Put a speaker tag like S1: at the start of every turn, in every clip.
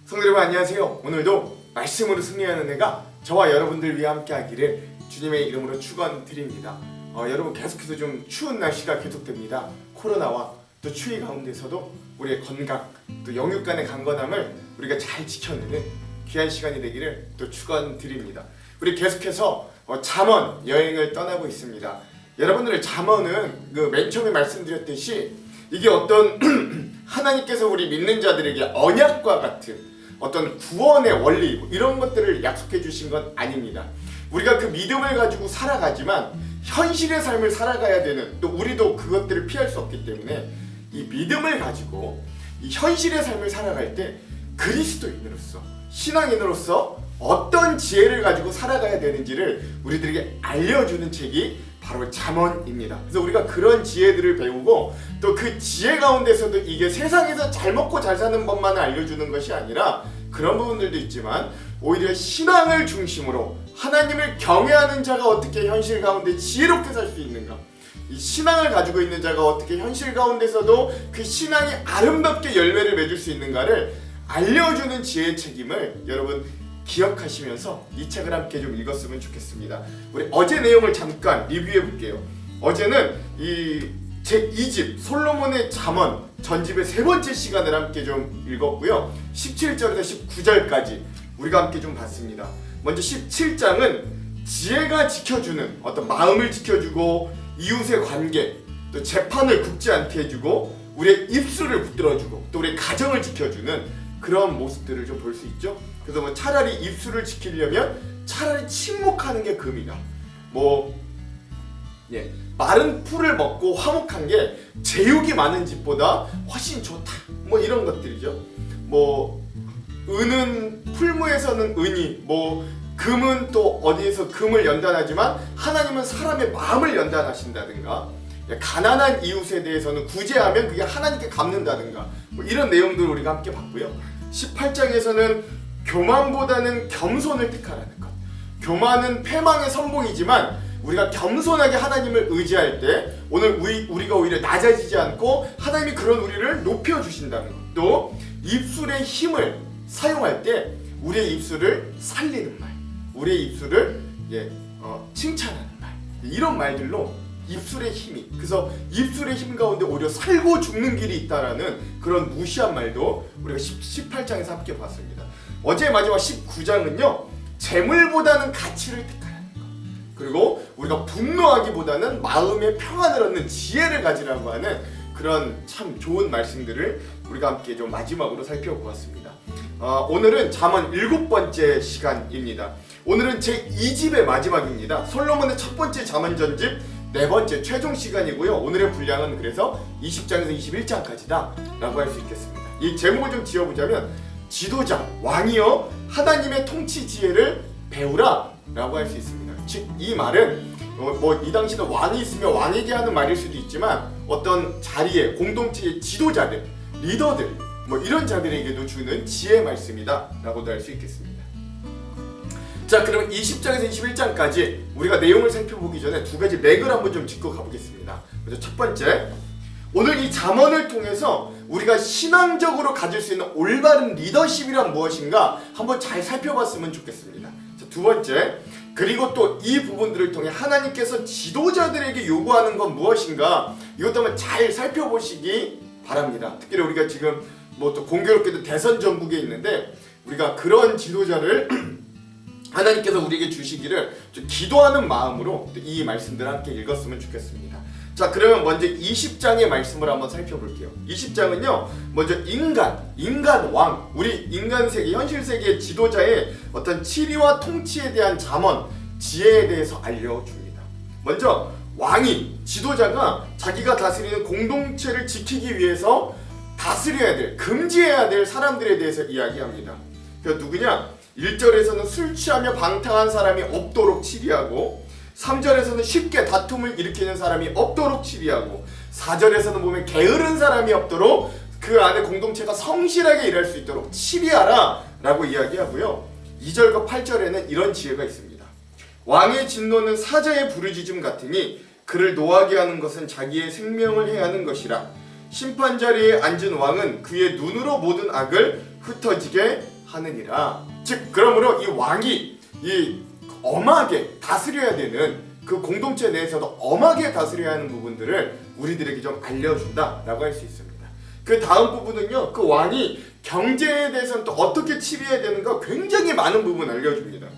S1: 성도 여러분 안녕하세요. 오늘도 말씀으로 승리하는 내가 저와 여러분들 위해 함께 하기를 주님의 이름으로 축원드립니다. 여러분 계속해서 좀 추운 날씨가 계속됩니다. 코로나와 또 추위 가운데서도 우리의 건강 또 영육 간의 강건함을 우리가 잘 지켜내는 귀한 시간이 되기를 또 축원드립니다. 우리 계속해서 잠언 여행을 떠나고 있습니다. 여러분들의 잠언은 맨 처음에 말씀드렸듯이 이게 어떤 하나님께서 우리 믿는 자들에게 언약과 같은 어떤 구원의 원리 이런 것들을 약속해 주신 건 아닙니다. 우리가 그 믿음을 가지고 살아가지만 현실의 삶을 살아가야 되는 또 우리도 그것들을 피할 수 없기 때문에 이 믿음을 가지고 이 현실의 삶을 살아갈 때 그리스도인으로서 신앙인으로서 어떤 지혜를 가지고 살아가야 되는지를 우리들에게 알려주는 책이 바로 잠언입니다. 그래서 우리가 그런 지혜들을 배우고 또 그 지혜 가운데서도 이게 세상에서 잘 먹고 잘 사는 법만 알려주는 것이 아니라 그런 부분들도 있지만 오히려 신앙을 중심으로 하나님을 경외하는 자가 어떻게 현실 가운데 지혜롭게 살 수 있는가, 이 신앙을 가지고 있는 자가 어떻게 현실 가운데서도 그 신앙이 아름답게 열매를 맺을 수 있는가를 알려주는 지혜의 책임을 여러분 기억하시면서 이 책을 함께 좀 읽었으면 좋겠습니다. 우리 어제 내용을 잠깐 리뷰해 볼게요. 어제는 이 제2집 솔로몬의 잠언 전집의 세 번째 시간을 함께 좀 읽었고요. 17절에서 19절까지 우리가 함께 좀 봤습니다. 먼저 17장은 지혜가 지켜주는 어떤 마음을 지켜주고 이웃의 관계 또 재판을 굽지 않게 해주고 우리의 입술을 붙들어주고 또 우리의 가정을 지켜주는 그런 모습들을 좀 볼 수 있죠. 그래서 차라리 입술을 지키려면 차라리 침묵하는 게 금이다. 마른 풀을 먹고 화목한 게 제육이 많은 집보다 훨씬 좋다. 이런 것들이죠. 은은 풀무에서는 은이, 금은 또 어디에서 금을 연단하지만 하나님은 사람의 마음을 연단하신다든가, 가난한 이웃에 대해서는 구제하면 그게 하나님께 갚는다든가, 이런 내용들을 우리가 함께 봤고요. 18장에서는 교만보다는 겸손을 택하라는 것. 교만은 패망의 선봉이지만 우리가 겸손하게 하나님을 의지할 때 오늘 우리가 오히려 낮아지지 않고 하나님이 그런 우리를 높여주신다는 것. 또 입술의 힘을 사용할 때 우리의 입술을 살리는 말, 우리의 입술을 칭찬하는 말, 이런 말들로 입술의 힘이, 그래서 입술의 힘 가운데 오히려 살고 죽는 길이 있다라는 그런 무시한 말도 우리가 18장에서 함께 봤습니다. 어제 마지막 19장은요 재물보다는 가치를 택하라는 것, 그리고 우리가 분노하기보다는 마음의 평안을 얻는 지혜를 가지라고 하는 그런 참 좋은 말씀들을 우리가 함께 좀 마지막으로 살펴보았습니다. 오늘은 잠언 7번째 시간입니다. 오늘은 제2집의 마지막입니다. 솔로몬의 첫 번째 잠언 전집 4번째 최종 시간이고요. 오늘의 분량은 그래서 20장에서 21장까지다 라고 할 수 있겠습니다. 이 제목을 좀 지어보자면 지도자, 왕이여 하나님의 통치 지혜를 배우라 라고 할 수 있습니다. 즉 이 말은 이 당시는 왕이 있으면 왕에게 하는 말일 수도 있지만 어떤 자리에 공동체의 지도자들, 리더들 이런 자들에게도 주는 지혜의 말씀이다 라고도 할 수 있겠습니다. 자, 그럼 20장에서 21장까지 우리가 내용을 살펴보기 전에 두 가지 맥을 한번 좀 짚고 가보겠습니다. 먼저 첫 번째, 오늘 이 잠언을 통해서 우리가 신앙적으로 가질 수 있는 올바른 리더십이란 무엇인가 한번 잘 살펴봤으면 좋겠습니다. 자, 두 번째, 그리고 또 이 부분들을 통해 하나님께서 지도자들에게 요구하는 건 무엇인가 이것도 한번 잘 살펴보시기 바랍니다. 특히 우리가 지금 또 공교롭게도 대선 전국에 있는데 우리가 그런 지도자를 하나님께서 우리에게 주시기를 좀 기도하는 마음으로 이 말씀들을 함께 읽었으면 좋겠습니다. 자, 그러면 먼저 20장의 말씀을 한번 살펴볼게요. 20장은요 먼저 인간 왕, 우리 인간 세계, 현실 세계의 지도자의 어떤 치리와 통치에 대한 잠언, 지혜에 대해서 알려줍니다. 먼저 왕이, 지도자가 자기가 다스리는 공동체를 지키기 위해서 다스려야 될, 금지해야 될 사람들에 대해서 이야기합니다. 그러니까 누구냐? 1절에서는 술 취하며 방탕한 사람이 없도록 치리하고, 3절에서는 쉽게 다툼을 일으키는 사람이 없도록 치리하고, 4절에서는 보면 게으른 사람이 없도록 그 안에 공동체가 성실하게 일할 수 있도록 치리하라 라고 이야기하고요. 2절과 8절에는 이런 지혜가 있습니다. 왕의 진노는 사자의 부르짖음 같으니 그를 노하게 하는 것은 자기의 생명을 해하는 것이라. 심판 자리에 앉은 왕은 그의 눈으로 모든 악을 흩어지게 하느니라. 즉 그러므로 이 왕이 이 엄하게 다스려야 되는 그 공동체 내에서도 엄하게 다스려야 하는 부분들을 우리들에게 좀 알려준다라고 할 수 있습니다. 그 다음 부분은요, 그 왕이 경제에 대해서는 또 어떻게 치료해야 되는가 굉장히 많은 부분 알려줍니다.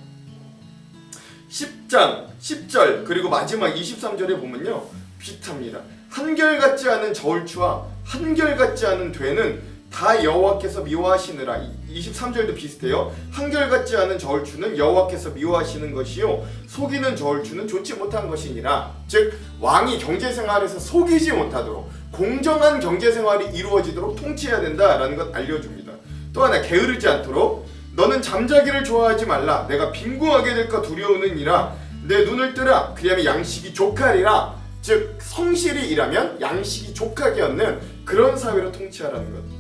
S1: 10장 10절 그리고 마지막 23절에 보면요 비슷합니다. 한결같지 않은 저울추와 한결같지 않은 되는 다 여호와께서 미워하시느라. 23절도 비슷해요. 한결같지 않은 저울추는 여호와께서 미워하시는 것이요 속이는 저울추는 좋지 못한 것이니라. 즉 왕이 경제생활에서 속이지 못하도록 공정한 경제생활이 이루어지도록 통치해야 된다라는 것 알려줍니다. 또 하나 게으르지 않도록 너는 잠자기를 좋아하지 말라. 내가 빈궁하게 될까 두려우느니라. 내 눈을 뜨라. 그리하면 양식이 족하리라. 즉 성실히 일하면 양식이 족하게 얻는 그런 사회로 통치하라는 것.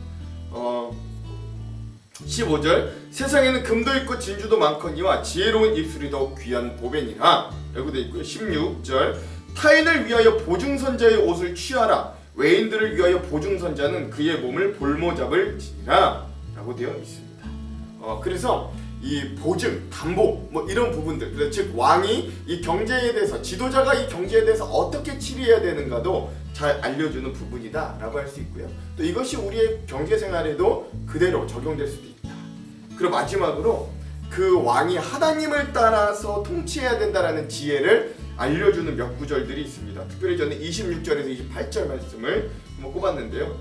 S1: 15절 세상에는 금도 있고 진주도 많거니와 지혜로운 입술이 더욱 귀한 보배니라 라고 되어 있고요. 16절 타인을 위하여 보증선자의 옷을 취하라. 외인들을 위하여 보증선자는 그의 몸을 볼모잡을 지니라 라고 되어 있습니다. 그래서 이 보증, 담보 뭐 이런 부분들, 즉 왕이 이 경제에 대해서 지도자가 이 경제에 대해서 어떻게 치료해야 되는가도 잘 알려주는 부분이다 라고 할 수 있고요. 또 이것이 우리의 경제생활에도 그대로 적용될 수도 있다. 그리고 마지막으로 그 왕이 하나님을 따라서 통치해야 된다라는 지혜를 알려주는 몇 구절들이 있습니다. 특별히 저는 26절에서 28절 말씀을 한번 꼽았는데요.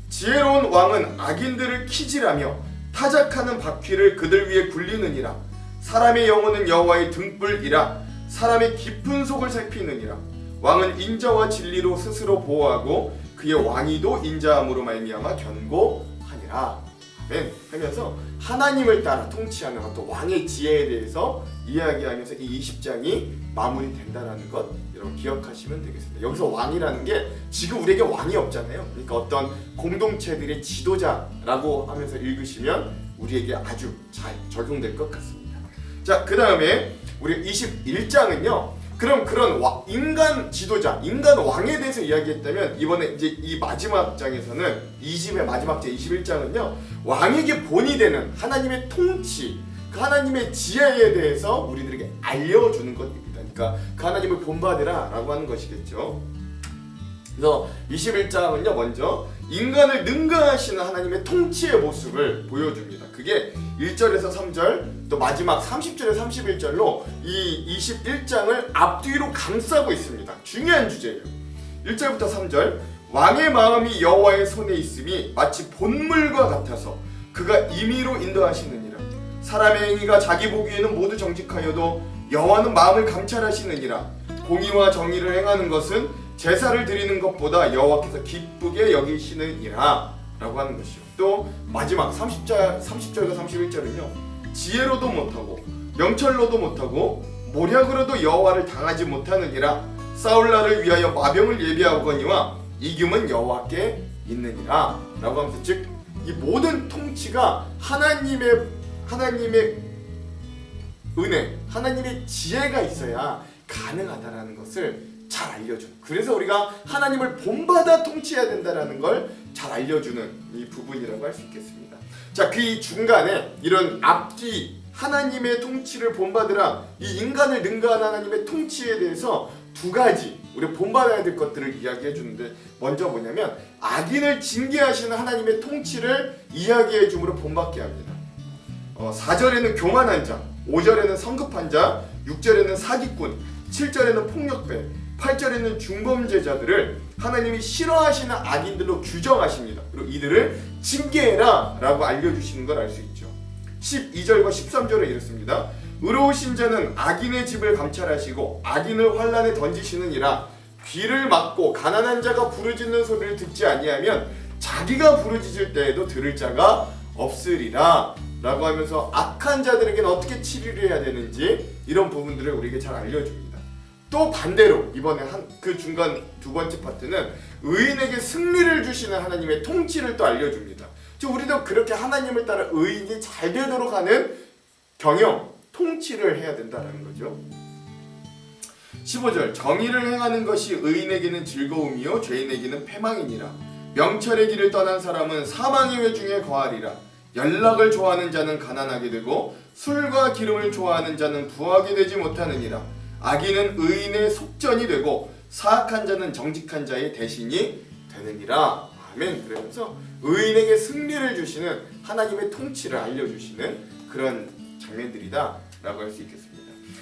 S1: 지혜로운 왕은 악인들을 키질하며 타작하는 바퀴를 그들 위에 굴리느니라. 사람의 영혼은 여호와의 등불이라. 사람의 깊은 속을 살피느니라. 왕은 인자와 진리로 스스로 보호하고 그의 왕위도 인자함으로 말미암아 견고하니라. 아멘. 하면서 하나님을 따라 통치하는 또 왕의 지혜에 대해서 이야기하면서 이 20장이 마무리된다라는 것 여러분 기억하시면 되겠습니다. 여기서 왕이라는 게 지금 우리에게 왕이 없잖아요. 그러니까 어떤 공동체들의 지도자라고 하면서 읽으시면 우리에게 아주 잘 적용될 것 같습니다. 자, 그 다음에 우리 21장은요. 그럼 그런 인간 지도자, 인간 왕에 대해서 이야기했다면 이번에 이제 이 마지막 장에서는 이 집의 마지막 장 21장은요. 왕에게 본이 되는 하나님의 통치, 그 하나님의 지혜에 대해서 우리들에게 알려주는 것입니다. 그러니까 그 하나님을 본받으라 라고 하는 것이겠죠. 그래서 21장은요. 먼저 인간을 능가하시는 하나님의 통치의 모습을 보여줍니다. 그게 1절에서 3절 또 마지막 30절에서 31절로 이 21장을 앞뒤로 감싸고 있습니다. 중요한 주제예요. 1절부터 3절 왕의 마음이 여호와의 손에 있음이 마치 본물과 같아서 그가 임의로 인도하시느니라. 사람의 행위가 자기 보기에는 모두 정직하여도 여호와는 마음을 감찰하시느니라. 공의와 정의를 행하는 것은 제사를 드리는 것보다 여호와께서 기쁘게 여기시느니라 라고 하는 것이요. 또 마지막 30절과 31절은요. 지혜로도 못하고 명철로도 못하고 모략으로도 여호와를 당하지 못하느니라. 싸울 날을 위하여 마병을 예비하거니와 이김은 여호와께 있느니라 라고 하면서 즉 이 모든 통치가 하나님의 은혜, 하나님의 지혜가 있어야 가능하다라는 것을 잘 알려주는, 그래서 우리가 하나님을 본받아 통치해야 된다는 걸 잘 알려주는 이 부분이라고 할 수 있겠습니다. 자, 그 중간에 이런 앞뒤 하나님의 통치를 본받으라, 이 인간을 능가하는 하나님의 통치에 대해서 두 가지 우리가 본받아야 될 것들을 이야기해 주는데, 먼저 뭐냐면 악인을 징계하시는 하나님의 통치를 이야기해 줌으로 본받게 합니다. 4절에는 교만한 자, 5절에는 성급한 자, 6절에는 사기꾼, 7절에는 폭력배, 8절에는 중범죄자들을 하나님이 싫어하시는 악인들로 규정하십니다. 그리고 이들을 징계해라 라고 알려주시는 걸 알 수 있죠. 12절과 13절에 이렇습니다. 의로우신 자는 악인의 집을 감찰하시고 악인을 환란에 던지시느니라. 귀를 막고 가난한 자가 부르짖는 소리를 듣지 아니하면 자기가 부르짖을 때에도 들을 자가 없으리라 라고 하면서 악한 자들에게는 어떻게 치료를 해야 되는지 이런 부분들을 우리에게 잘 알려줍니다. 또 반대로 이번에 그 중간 두 번째 파트는 의인에게 승리를 주시는 하나님의 통치를 또 알려줍니다. 즉 우리도 그렇게 하나님을 따라 의인이 잘 되도록 하는 경영, 통치를 해야 된다는 거죠. 15절 정의를 행하는 것이 의인에게는 즐거움이요 죄인에게는 패망이니라. 명철의 길을 떠난 사람은 사망의 회중에 거하리라. 연락을 좋아하는 자는 가난하게 되고 술과 기름을 좋아하는 자는 부하게 되지 못하느니라. 악인은 의인의 속전이 되고 사악한 자는 정직한 자의 대신이 되느니라. 아멘. 그러면서 의인에게 승리를 주시는 하나님의 통치를 알려주시는 그런 장면들이다 라고 할 수 있겠습니다.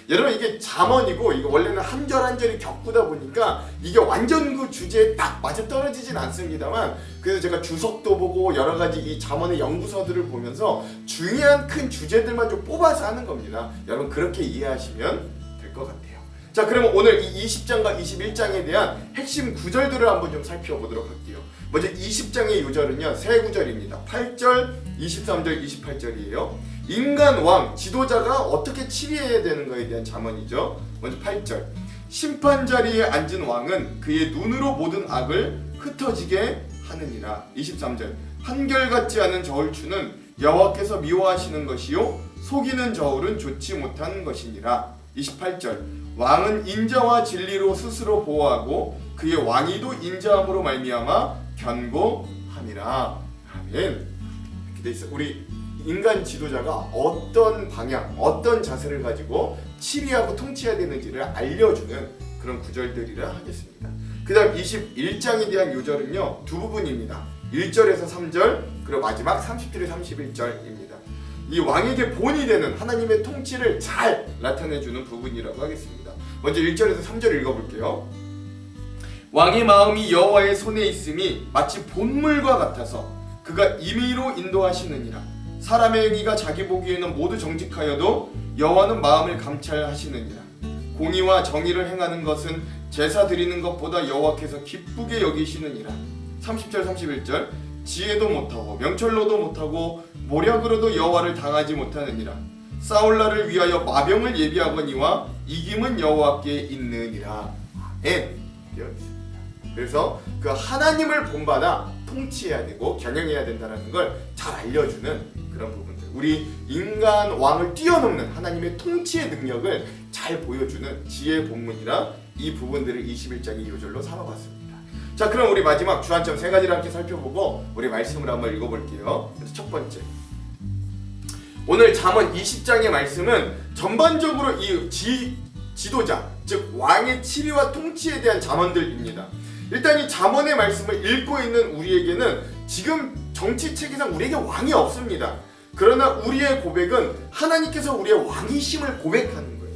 S1: 여러분, 이게 잠언이고 이거 원래는 한 절 한 절이 격구다 보니까 이게 완전 그 주제에 딱 맞아떨어지진 않습니다만, 그래서 제가 주석도 보고 여러 가지 이 잠언의 연구서들을 보면서 중요한 큰 주제들만 좀 뽑아서 하는 겁니다. 여러분, 그렇게 이해하시면 될 것 같아요. 자, 그러면 오늘 이 20장과 21장에 대한 핵심 구절들을 한번 좀 살펴보도록 할게요. 먼저 20장의 요절은요, 세 구절입니다. 8절, 23절, 28절이에요. 인간 왕, 지도자가 어떻게 치리해야 되는가에 대한 잠언이죠. 먼저 8절. 심판 자리에 앉은 왕은 그의 눈으로 모든 악을 흩어지게 하느니라. 23절. 한결같지 않은 저울추는 여호와께서 미워하시는 것이요 속이는 저울은 좋지 못한 것이니라. 28절. 왕은 인자와 진리로 스스로 보호하고 그의 왕위도 인자함으로 말미암아 견고함이라. 아멘. 이렇게 돼 있어. 우리 인간 지도자가 어떤 방향, 어떤 자세를 가지고 치리하고 통치해야 되는지를 알려주는 그런 구절들이라 하겠습니다. 그 다음 21장에 대한 요절은요, 두 부분입니다. 1절에서 3절, 그리고 마지막 30절에서 31절입니다. 이 왕에게 본이 되는 하나님의 통치를 잘 나타내주는 부분이라고 하겠습니다. 먼저 1절에서 3절 읽어볼게요. 왕의 마음이 여호와의 손에 있음이 마치 본물과 같아서 그가 임의로 인도하시느니라. 사람의 행위가 자기 보기에는 모두 정직하여도 여호와는 마음을 감찰하시느니라. 공의와 정의를 행하는 것은 제사 드리는 것보다 여호와께서 기쁘게 여기시느니라. 30절 31절. 지혜도 못하고 명철로도 못하고 모략으로도 여호와를 당하지 못하느니라. 싸울 날을 위하여 마병을 예비하거니와 이김은 여호와께 있느니라. 아멘. 그래서 그 하나님을 본받아 통치해야 되고 경영해야 된다는 걸 잘 알려주는 그런 부분들, 우리 인간 왕을 뛰어넘는 하나님의 통치의 능력을 잘 보여주는 지혜의 본문이라 이 부분들을 21장의 요절로 삼아봤습니다. 자, 그럼 우리 마지막 주안점 세 가지를 함께 살펴보고 우리 말씀을 한번 읽어볼게요. 그래서 첫 번째, 오늘 잠언 20장의 말씀은 전반적으로 이 지도자, 즉 왕의 치리와 통치에 대한 잠언들입니다. 일단 이 잠언의 말씀을 읽고 있는 우리에게는 지금 정치 체계상 우리에게 왕이 없습니다. 그러나 우리의 고백은 하나님께서 우리의 왕이심을 고백하는 거예요.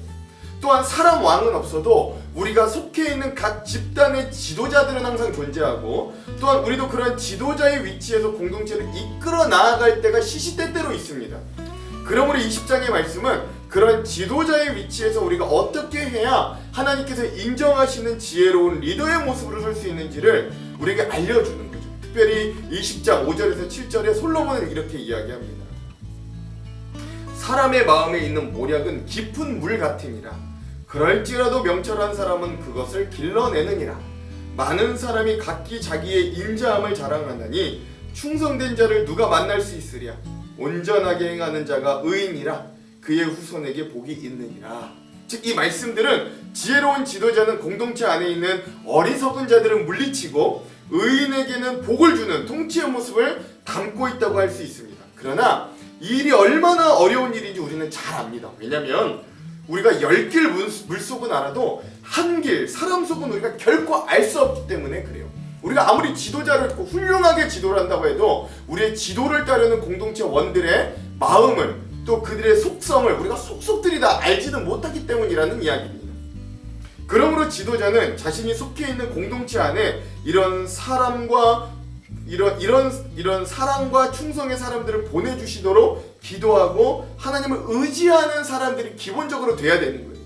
S1: 또한 사람 왕은 없어도 우리가 속해 있는 각 집단의 지도자들은 항상 존재하고, 또한 우리도 그런 지도자의 위치에서 공동체를 이끌어 나아갈 때가 시시때때로 있습니다. 그러므로 20장의 말씀은 그런 지도자의 위치에서 우리가 어떻게 해야 하나님께서 인정하시는 지혜로운 리더의 모습으로 설 수 있는지를 우리에게 알려주는 거죠. 특별히 20장 5절에서 7절에 솔로몬은 이렇게 이야기합니다. 사람의 마음에 있는 모략은 깊은 물 같으니라. 그럴지라도 명철한 사람은 그것을 길러내느니라. 많은 사람이 각기 자기의 인자함을 자랑하나니 충성된 자를 누가 만날 수 있으랴. 온전하게 행하는 자가 의인이라. 그의 후손에게 복이 있느니라. 즉, 이 말씀들은 지혜로운 지도자는 공동체 안에 있는 어리석은 자들을 물리치고 의인에게는 복을 주는 통치의 모습을 담고 있다고 할 수 있습니다. 그러나 이 일이 얼마나 어려운 일인지 우리는 잘 압니다. 왜냐하면 우리가 10길 물속은 알아도 한 길 사람 속은 우리가 결코 알 수 없기 때문에 그래요. 우리가 아무리 지도자를 있고 훌륭하게 지도를 한다고 해도 우리의 지도를 따르는 공동체 원들의 마음을, 또 그들의 속성을 우리가 속속들이 다 알지는 못하기 때문이라는 이야기입니다. 그러므로 지도자는 자신이 속해 있는 공동체 안에 이런 사람과 이런 사랑과 충성의 사람들을 보내주시도록 기도하고 하나님을 의지하는 사람들이 기본적으로 돼야 되는 거예요.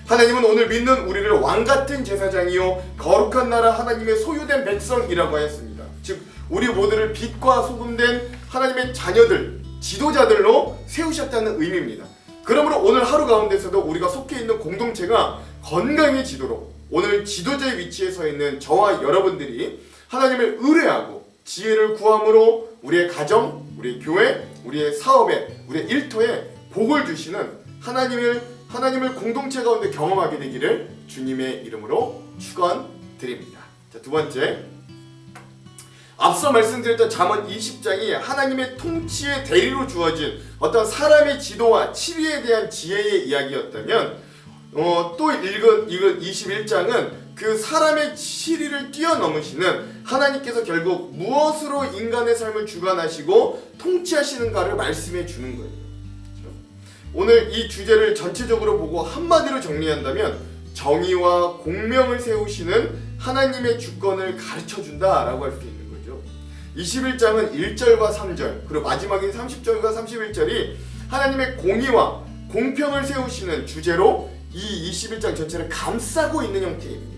S1: 하나님은 오늘 믿는 우리를 왕같은 제사장이요 거룩한 나라 하나님의 소유된 백성이라고 하였습니다. 즉, 우리 모두를 빛과 소금된 하나님의 자녀들, 지도자들로 세우셨다는 의미입니다. 그러므로 오늘 하루 가운데서도 우리가 속해 있는 공동체가 건강해지도록 오늘 지도자의 위치에 서 있는 저와 여러분들이 하나님을 의뢰하고 지혜를 구함으로 우리의 가정, 우리의 교회, 우리의 사업에, 우리의 일터에 복을 주시는 하나님을 공동체 가운데 경험하게 되기를 주님의 이름으로 축원드립니다. 자, 두 번째, 앞서 말씀드렸던 잠언 20장이 하나님의 통치의 대리로 주어진 어떤 사람의 지도와 치리에 대한 지혜의 이야기였다면 또 읽은 21장은 그 사람의 치리를 뛰어넘으시는 하나님께서 결국 무엇으로 인간의 삶을 주관하시고 통치하시는가를 말씀해 주는 거예요. 오늘 이 주제를 전체적으로 보고 한마디로 정리한다면 정의와 공명을 세우시는 하나님의 주권을 가르쳐준다라고 할 수 있는 거죠. 21장은 1절과 3절 그리고 마지막인 30절과 31절이 하나님의 공의와 공평을 세우시는 주제로 이 21장 전체를 감싸고 있는 형태입니다.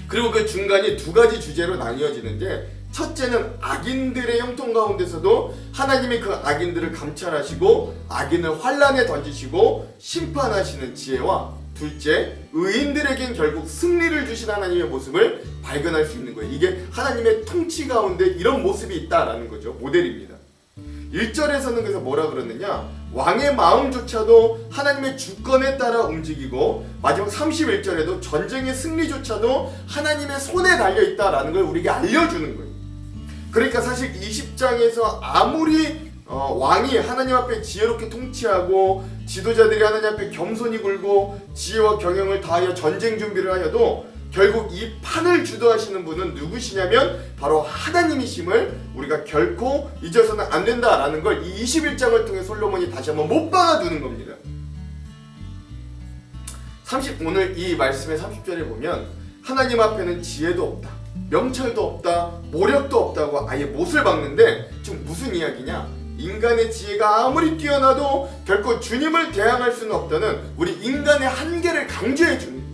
S1: 그리고 그 중간이 두 가지 주제로 나뉘어지는데 첫째는 악인들의 형통 가운데서도 하나님이 그 악인들을 감찰하시고 악인을 환란에 던지시고 심판하시는 지혜와 둘째, 의인들에겐 결국 승리를 주신 하나님의 모습을 발견할 수 있는 거예요. 이게 하나님의 통치 가운데 이런 모습이 있다라는 거죠. 모델입니다. 1절에서는 그래서 뭐라 그러느냐, 왕의 마음조차도 하나님의 주권에 따라 움직이고 마지막 31절에도 전쟁의 승리조차도 하나님의 손에 달려있다라는 걸 우리에게 알려주는 거예요. 그러니까 사실 20장에서 아무리 왕이 하나님 앞에 지혜롭게 통치하고 지도자들이 하나님 앞에 겸손히 굴고 지혜와 경영을 다하여 전쟁 준비를 하여도 결국 이 판을 주도하시는 분은 누구시냐면 바로 하나님이심을 우리가 결코 잊어서는 안 된다라는 걸 이 21장을 통해 솔로몬이 다시 한번 못 박아두는 겁니다. 오늘 이 말씀의 30절에 보면 하나님 앞에는 지혜도 없다, 명철도 없다, 모력도 없다고 아예 못을 박는데 지금 무슨 이야기냐? 인간의 지혜가 아무리 뛰어나도 결코 주님을 대항할 수는 없다는 우리 인간의 한계를 강조해 주는 거예요.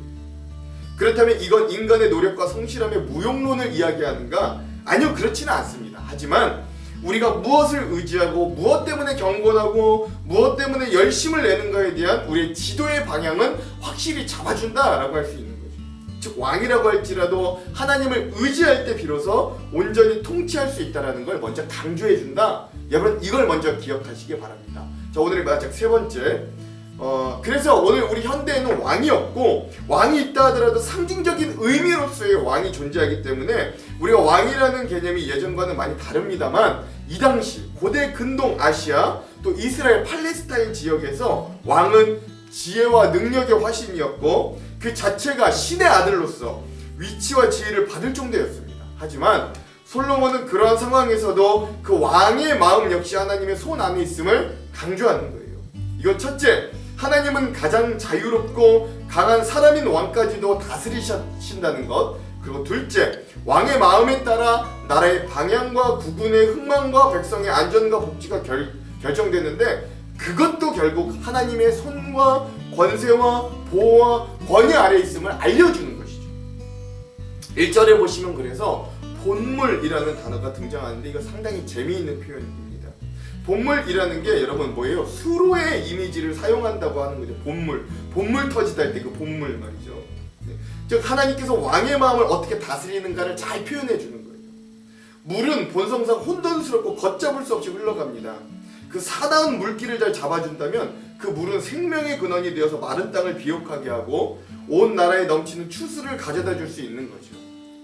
S1: 그렇다면 이건 인간의 노력과 성실함의 무용론을 이야기하는가? 아니요, 그렇지는 않습니다. 하지만 우리가 무엇을 의지하고 무엇 때문에 경건하고 무엇 때문에 열심을 내는가에 대한 우리의 지도의 방향은 확실히 잡아준다라고 할 수 있는 거죠. 즉 왕이라고 할지라도 하나님을 의지할 때 비로소 온전히 통치할 수 있다는 걸 먼저 강조해 준다. 여러분 이걸 먼저 기억하시기 바랍니다. 자, 오늘의 마지막 세 번째, 그래서 오늘 우리 현대에는 왕이 없고 왕이 있다 하더라도 상징적인 의미로서의 왕이 존재하기 때문에 우리가 왕이라는 개념이 예전과는 많이 다릅니다만 이 당시 고대 근동 아시아 또 이스라엘 팔레스타인 지역에서 왕은 지혜와 능력의 화신이었고 그 자체가 신의 아들로서 위치와 지혜를 받을 정도였습니다. 하지만 솔로몬은 그러한 상황에서도 그 왕의 마음 역시 하나님의 손 안에 있음을 강조하는 거예요. 이건 첫째, 하나님은 가장 자유롭고 강한 사람인 왕까지도 다스리신다는 것. 그리고 둘째, 왕의 마음에 따라 나라의 방향과 국군의 흥망과 백성의 안전과 복지가 결정되는데 그것도 결국 하나님의 손과 권세와 보호와 권위 아래에 있음을 알려주는 것이죠. 1절에 보시면 그래서 본물이라는 단어가 등장하는데 이거 상당히 재미있는 표현입니다. 본물이라는 게 여러분 뭐예요? 수로의 이미지를 사용한다고 하는 거죠. 본물 터지다 할 때 그 본물 말이죠. 즉 하나님께서 왕의 마음을 어떻게 다스리는가를 잘 표현해 주는 거예요. 물은 본성상 혼돈스럽고 걷잡을 수 없이 흘러갑니다. 그 사나운 물길을 잘 잡아준다면 그 물은 생명의 근원이 되어서 마른 땅을 비옥하게 하고 온 나라에 넘치는 추수를 가져다 줄 수 있는 거죠.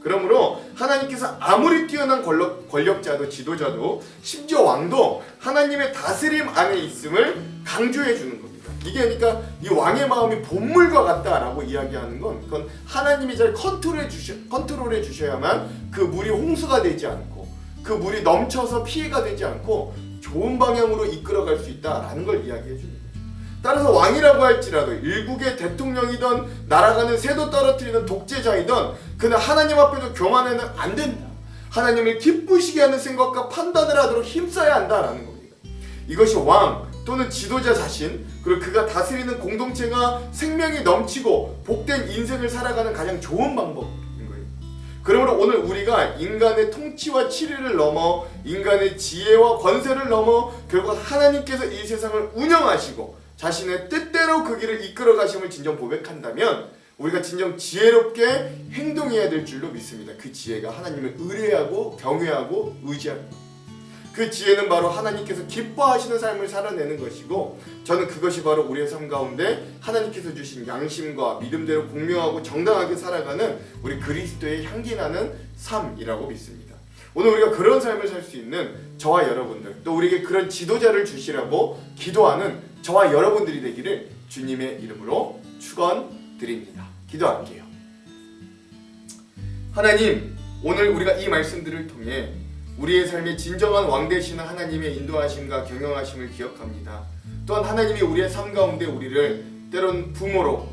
S1: 그러므로 하나님께서 아무리 뛰어난 권력자도 지도자도 심지어 왕도 하나님의 다스림 안에 있음을 강조해 주는 겁니다. 이게 그러니까 이 왕의 마음이 본물과 같다라고 이야기하는 건 그건 하나님이 잘 컨트롤해 주셔야만 그 물이 홍수가 되지 않고 그 물이 넘쳐서 피해가 되지 않고 좋은 방향으로 이끌어갈 수 있다라는 걸 이야기해 주는 거죠. 따라서 왕이라고 할지라도 일국의 대통령이든 날아가는 새도 떨어뜨리는 독재자이든 그는 하나님 앞에서 교만해는 안 된다. 하나님을 기쁘시게 하는 생각과 판단을 하도록 힘써야 한다라는 겁니다. 이것이 왕 또는 지도자 자신 그리고 그가 다스리는 공동체가 생명이 넘치고 복된 인생을 살아가는 가장 좋은 방법인 거예요. 그러므로 오늘 우리가 인간의 통치와 치리를 넘어 인간의 지혜와 권세를 넘어 결국 하나님께서 이 세상을 운영하시고 자신의 뜻대로 그 길을 이끌어 가심을 진정 고백한다면 우리가 진정 지혜롭게 행동해야 될 줄로 믿습니다. 그 지혜가 하나님을 의뢰하고 경외하고 의지하는 것. 그 지혜는 바로 하나님께서 기뻐하시는 삶을 살아내는 것이고 저는 그것이 바로 우리의 삶 가운데 하나님께서 주신 양심과 믿음대로 공명하고 정당하게 살아가는 우리 그리스도의 향기나는 삶이라고 믿습니다. 오늘 우리가 그런 삶을 살 수 있는 저와 여러분들, 또 우리에게 그런 지도자를 주시라고 기도하는 저와 여러분들이 되기를 주님의 이름으로 축원드립니다. 기도할게요. 하나님, 오늘 우리가 이 말씀들을 통해 우리의 삶의 진정한 왕 되시는 하나님의 인도하심과 경영하심을 기억합니다. 또한 하나님이 우리의 삶 가운데 우리를 때론 부모로,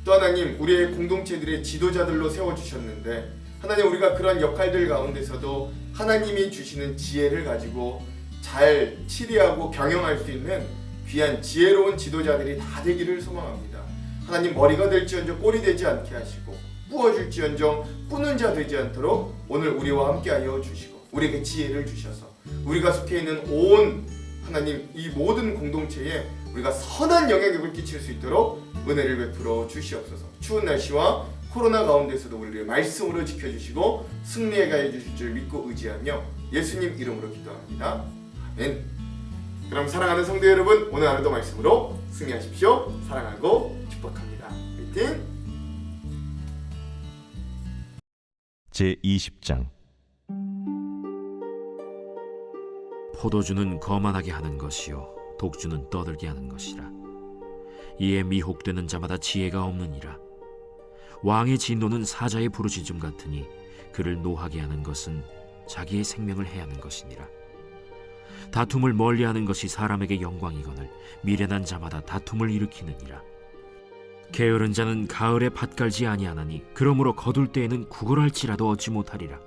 S1: 또 하나님 우리의 공동체들의 지도자들로 세워주셨는데, 하나님 우리가 그런 역할들 가운데서도 하나님이 주시는 지혜를 가지고 잘 치리하고 경영할 수 있는 귀한 지혜로운 지도자들이 다 되기를 소망합니다. 하나님, 머리가 될지언정 꼴이 되지 않게 하시고 부어줄지언정 뿌는 자 되지 않도록 오늘 우리와 함께하여 주시고 우리에게 지혜를 주셔서 우리가 속해 있는 온 하나님 이 모든 공동체에 우리가 선한 영향력을 끼칠 수 있도록 은혜를 베풀어 주시옵소서. 추운 날씨와 코로나 가운데서도 우리를 말씀으로 지켜주시고 승리하게 해주실 줄 믿고 의지하며 예수님 이름으로 기도합니다. 아멘. 그럼 사랑하는 성도 여러분, 오늘 하루도 말씀으로 승리하십시오. 사랑하고 축복합니다. 화이팅!
S2: 제20장
S3: 포도주는 거만하게 하는 것이요 독주는 떠들게 하는 것이라. 이에 미혹되는 자마다 지혜가 없느니라. 왕의 진노는 사자의 부르짖음 같으니 그를 노하게 하는 것은 자기의 생명을 해하는 것이니라. 다툼을 멀리하는 것이 사람에게 영광이거늘 미련한 자마다 다툼을 일으키느니라. 게으른 자는 가을에 밭 갈지 아니하나니 그러므로 거둘 때에는 구걸할지라도 얻지 못하리라.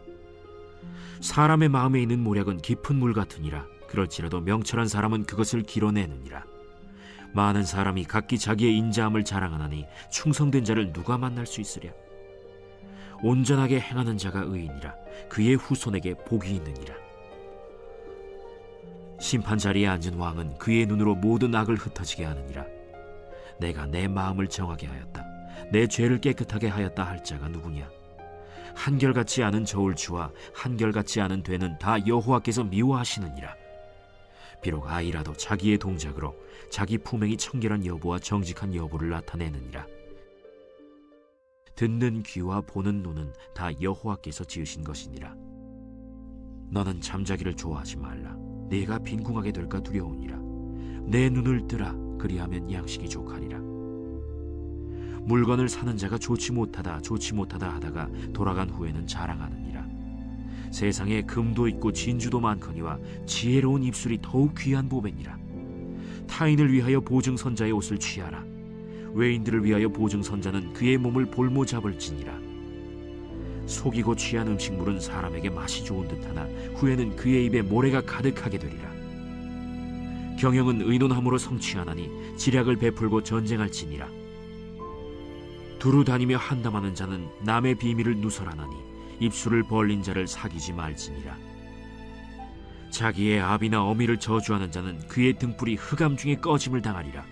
S3: 사람의 마음에 있는 모략은 깊은 물 같으니라. 그럴지라도 명철한 사람은 그것을 길어내느니라. 많은 사람이 각기 자기의 인자함을 자랑하나니 충성된 자를 누가 만날 수 있으랴. 온전하게 행하는 자가 의인이라. 그의 후손에게 복이 있느니라. 심판 자리에 앉은 왕은 그의 눈으로 모든 악을 흩어지게 하느니라. 내가 내 마음을 정하게 하였다. 내 죄를 깨끗하게 하였다 할 자가 누구냐. 한결같지 않은 저울추와 한결같지 않은 되는 다 여호와께서 미워하시느니라. 비록 아이라도 자기의 동작으로 자기 품행이 청결한 여부와 정직한 여부를 나타내느니라. 듣는 귀와 보는 눈은 다 여호와께서 지으신 것이니라. 너는 잠자기를 좋아하지 말라. 네가 빈궁하게 될까 두려우니라. 내 눈을 뜨라. 그리하면 양식이 족하리라. 물건을 사는 자가 좋지 못하다 하다가 돌아간 후에는 자랑하느니라. 세상에 금도 있고 진주도 많거니와 지혜로운 입술이 더욱 귀한 보배니라. 타인을 위하여 보증선자의 옷을 취하라. 외인들을 위하여 보증선자는 그의 몸을 볼모 잡을지니라. 속이고 취한 음식물은 사람에게 맛이 좋은 듯하나 후에는 그의 입에 모래가 가득하게 되리라. 경영은 의논함으로 성취하나니 지략을 베풀고 전쟁할지니라. 두루 다니며 한담하는 자는 남의 비밀을 누설하나니 입술을 벌린 자를 사귀지 말지니라. 자기의 아비나 어미를 저주하는 자는 그의 등불이 흑암 중에 꺼짐을 당하리라.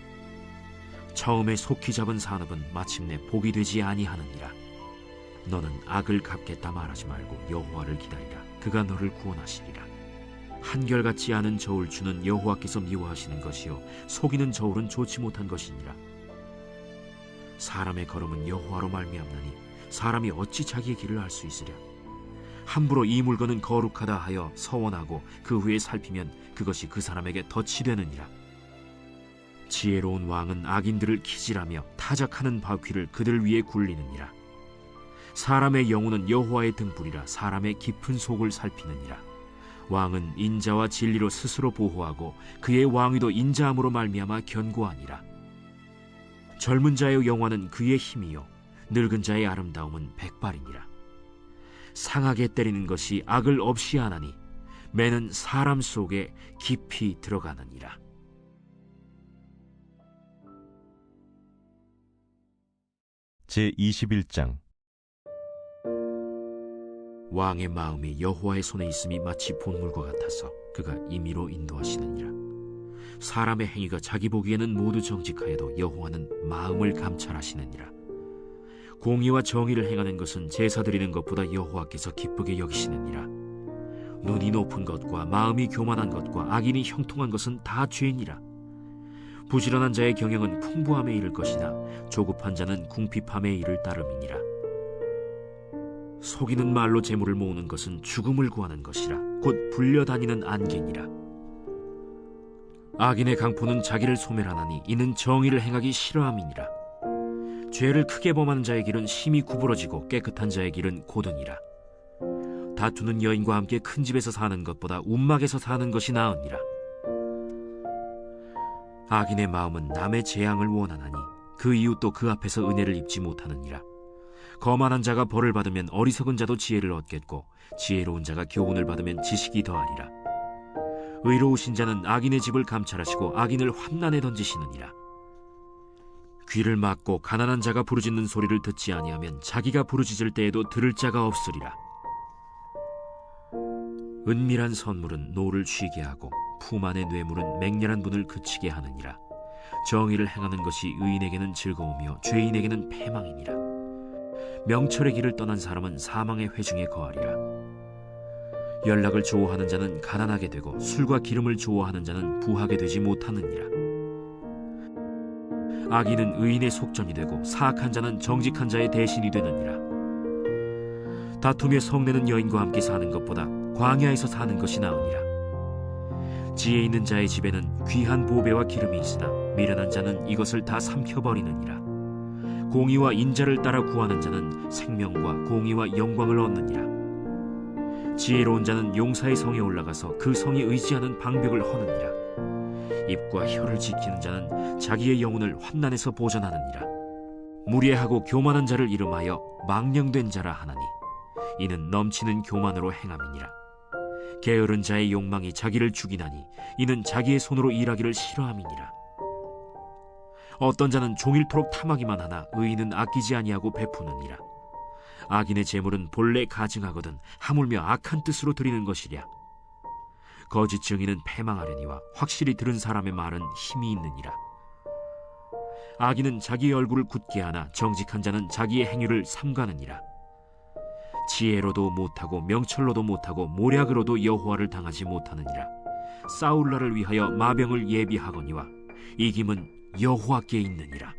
S3: 처음에 속히 잡은 산업은 마침내 복이 되지 아니하느니라. 너는 악을 갚겠다 말하지 말고 여호와를 기다리라. 그가 너를 구원하시리라. 한결같지 않은 저울추는 여호와께서 미워하시는 것이요 속이는 저울은 좋지 못한 것이니라. 사람의 걸음은 여호와로 말미암나니 사람이 어찌 자기의 길을 알 수 있으랴. 함부로 이 물건은 거룩하다 하여 서원하고 그 후에 살피면 그것이 그 사람에게 덫이 되느니라. 지혜로운 왕은 악인들을 기질하며 타작하는 바퀴를 그들 위에 굴리느니라. 사람의 영혼은 여호와의 등불이라. 사람의 깊은 속을 살피느니라. 왕은 인자와 진리로 스스로 보호하고 그의 왕위도 인자함으로 말미암아 견고하니라. 젊은 자의 영화는 그의 힘이요 늙은 자의 아름다움은 백발이니라. 상하게 때리는 것이 악을 없이 하나니 매는 사람 속에 깊이 들어가느니라.
S2: 제21장
S3: 왕의 마음이 여호와의 손에 있음이 마치 본물과 같아서 그가 임의로 인도하시느니라. 사람의 행위가 자기 보기에는 모두 정직하여도 여호와는 마음을 감찰하시느니라. 공의와 정의를 행하는 것은 제사 드리는 것보다 여호와께서 기쁘게 여기시느니라. 눈이 높은 것과 마음이 교만한 것과 악인이 형통한 것은 다 죄니라. 부지런한 자의 경영은 풍부함에 이를 것이나 조급한 자는 궁핍함에 이를 따름이니라. 속이는 말로 재물을 모으는 것은 죽음을 구하는 것이라 곧 불려다니는 안개니라. 악인의 강포는 자기를 소멸하나니 이는 정의를 행하기 싫어함이니라. 죄를 크게 범하는 자의 길은 심히 구부러지고 깨끗한 자의 길은 고드니라. 다투는 여인과 함께 큰 집에서 사는 것보다 움막에서 사는 것이 나으니라. 악인의 마음은 남의 재앙을 원하나니 그 이웃도 그 앞에서 은혜를 입지 못하느니라. 거만한 자가 벌을 받으면 어리석은 자도 지혜를 얻겠고 지혜로운 자가 교훈을 받으면 지식이 더하리라. 의로우신 자는 악인의 집을 감찰하시고 악인을 환난에 던지시느니라. 귀를 막고 가난한 자가 부르짖는 소리를 듣지 아니하면 자기가 부르짖을 때에도 들을 자가 없으리라. 은밀한 선물은 노를 쉬게 하고 품 안의 뇌물은 맹렬한 분을 그치게 하느니라. 정의를 행하는 것이 의인에게는 즐거우며 죄인에게는 패망이니라. 명철의 길을 떠난 사람은 사망의 회중에 거하리라. 연락을 좋아하는 자는 가난하게 되고 술과 기름을 좋아하는 자는 부하게 되지 못하느니라. 악인은 의인의 속전이 되고 사악한 자는 정직한 자의 대신이 되느니라. 다투며 성내는 여인과 함께 사는 것보다 광야에서 사는 것이 나으니라. 지혜 있는 자의 집에는 귀한 보배와 기름이 있으나 미련한 자는 이것을 다 삼켜버리느니라. 공의와 인자를 따라 구하는 자는 생명과 공의와 영광을 얻느니라. 지혜로운 자는 용사의 성에 올라가서 그 성이 의지하는 방벽을 허느니라. 입과 혀를 지키는 자는 자기의 영혼을 환난에서 보전하느니라. 무례하고 교만한 자를 이름하여 망령된 자라 하나니 이는 넘치는 교만으로 행함이니라. 게으른 자의 욕망이 자기를 죽이나니 이는 자기의 손으로 일하기를 싫어함이니라. 어떤 자는 종일토록 탐하기만 하나 의인은 아끼지 아니하고 베푸느니라. 악인의 재물은 본래 가증하거든 하물며 악한 뜻으로 드리는 것이랴. 거짓 증인은 패망하려니와 확실히 들은 사람의 말은 힘이 있느니라. 악인은 자기의 얼굴을 굳게 하나 정직한 자는 자기의 행위를 삼가느니라. 지혜로도 못하고 명철로도 못하고 모략으로도 여호와를 당하지 못하느니라. 싸울 날을 위하여 마병을 예비하거니와 이김은 여호와께 있느니라.